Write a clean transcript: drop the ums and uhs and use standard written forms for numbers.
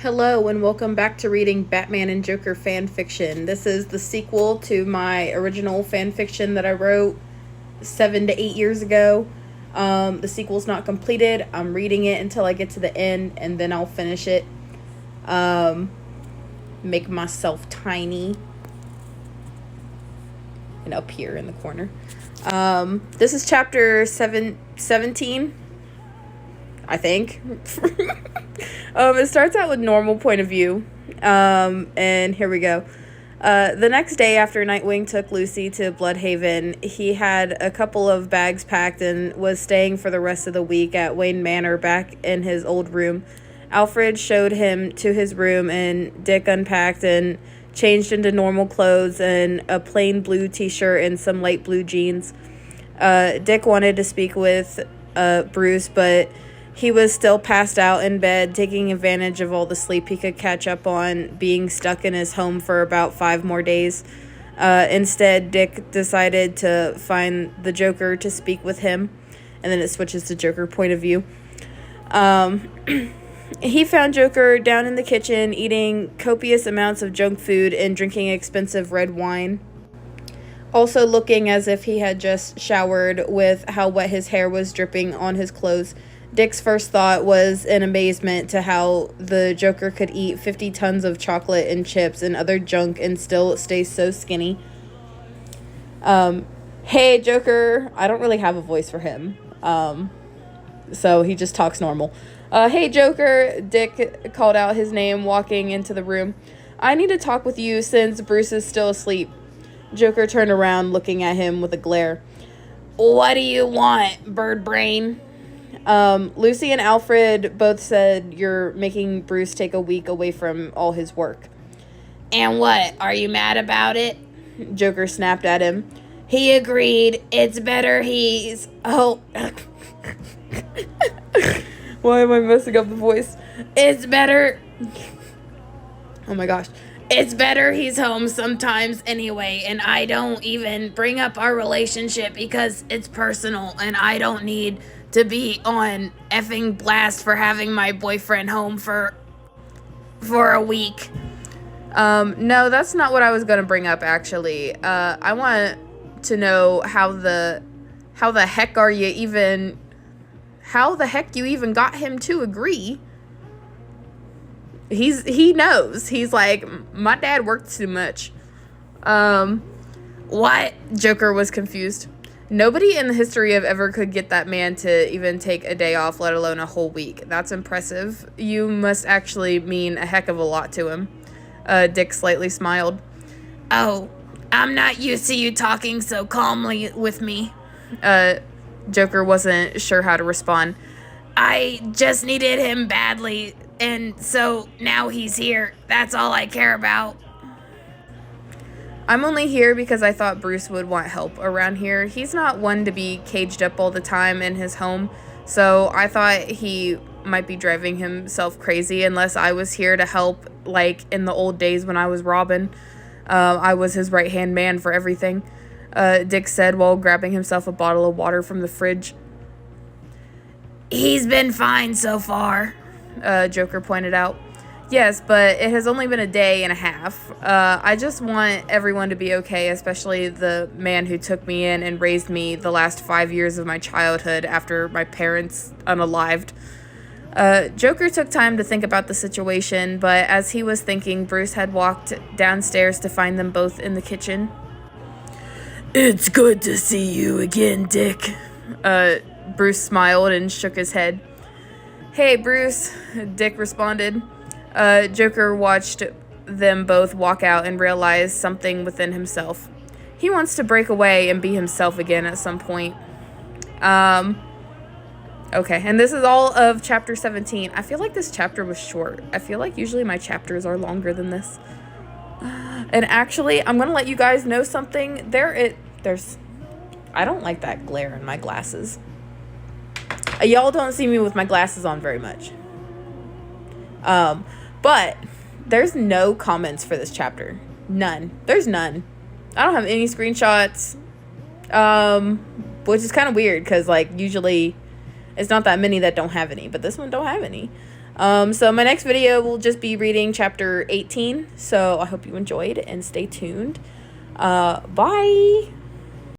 Hello and welcome back to reading Batman and Joker fan fiction. This is the sequel to my original fan fiction that I wrote 7 to 8 years ago. The sequel's not completed. I'm reading it until I get to the end and then I'll finish it. Make myself tiny. And up here in the corner. This is chapter 17, I think. It starts out with normal point of view. And here we go. The next day after Nightwing took Lucy to Bloodhaven, he had a couple of bags packed and was staying for the rest of the week at Wayne Manor back in his old room. Alfred showed him to his room and Dick unpacked and changed into normal clothes and a plain blue t-shirt and some light blue jeans. Dick wanted to speak with Bruce, but he was still passed out in bed, taking advantage of all the sleep he could catch up on, being stuck in his home for about 5 more days. Instead, Dick decided to find the Joker to speak with him, and then it switches to Joker point of view. He found Joker down in the kitchen, eating copious amounts of junk food and drinking expensive red wine. Also looking as if he had just showered, with how wet his hair was dripping on his clothes. Dick's first thought was in amazement to how the Joker could eat 50 tons of chocolate and chips and other junk and still stay so skinny. Hey, Joker. I don't really have a voice for him. So he just talks normal. Hey, Joker. Dick called out his name, walking into the room. I need to talk with you since Bruce is still asleep. Joker turned around, looking at him with a glare. What do you want, bird brain? Lucy and Alfred both said you're making Bruce take a week away from all his work. And what? Are you mad about it? Joker snapped at him. He agreed. It's better he's... Oh. Why am I messing up the voice? It's better... Oh my gosh. It's better he's home sometimes anyway, and I don't even bring up our relationship because it's personal, and I don't need to be on effing blast for having my boyfriend home for a week. No, that's not what I was going to bring up, actually. I want to know how the heck you even got him to agree. He knows. He's like, my dad worked too much. What? Joker was confused. Nobody in the history of ever could get that man to even take a day off, let alone a whole week. That's impressive. You must actually mean a heck of a lot to him. Dick slightly smiled. Oh, I'm not used to you talking so calmly with me. Joker wasn't sure how to respond. I just needed him badly, and so now he's here. That's all I care about. I'm only here because I thought Bruce would want help around here. He's not one to be caged up all the time in his home, so I thought he might be driving himself crazy unless I was here to help, like in the old days when I was Robin. I was his right-hand man for everything, Dick said while grabbing himself a bottle of water from the fridge. He's been fine so far, Joker pointed out. Yes, but it has only been a day and a half. I just want everyone to be okay, especially the man who took me in and raised me the last 5 years of my childhood after my parents unalived. Joker took time to think about the situation, but as he was thinking, Bruce had walked downstairs to find them both in the kitchen. It's good to see you again, Dick. Bruce smiled and shook his head. Hey, Bruce, Dick responded. Joker watched them both walk out and realized something within himself. He wants to break away and be himself again at some point. Okay, and this is all of chapter 17. I feel like this chapter was short. I feel like usually my chapters are longer than this. And actually, I'm going to let you guys know something. There's... I don't like that glare in my glasses. Y'all don't see me with my glasses on very much. But there's no comments for this chapter. None. There's none. I don't have any screenshots. Which is kind of weird because, like, usually it's not that many that don't have any. But this one don't have any. So my next video will just be reading chapter 18. So I hope you enjoyed and stay tuned. Bye.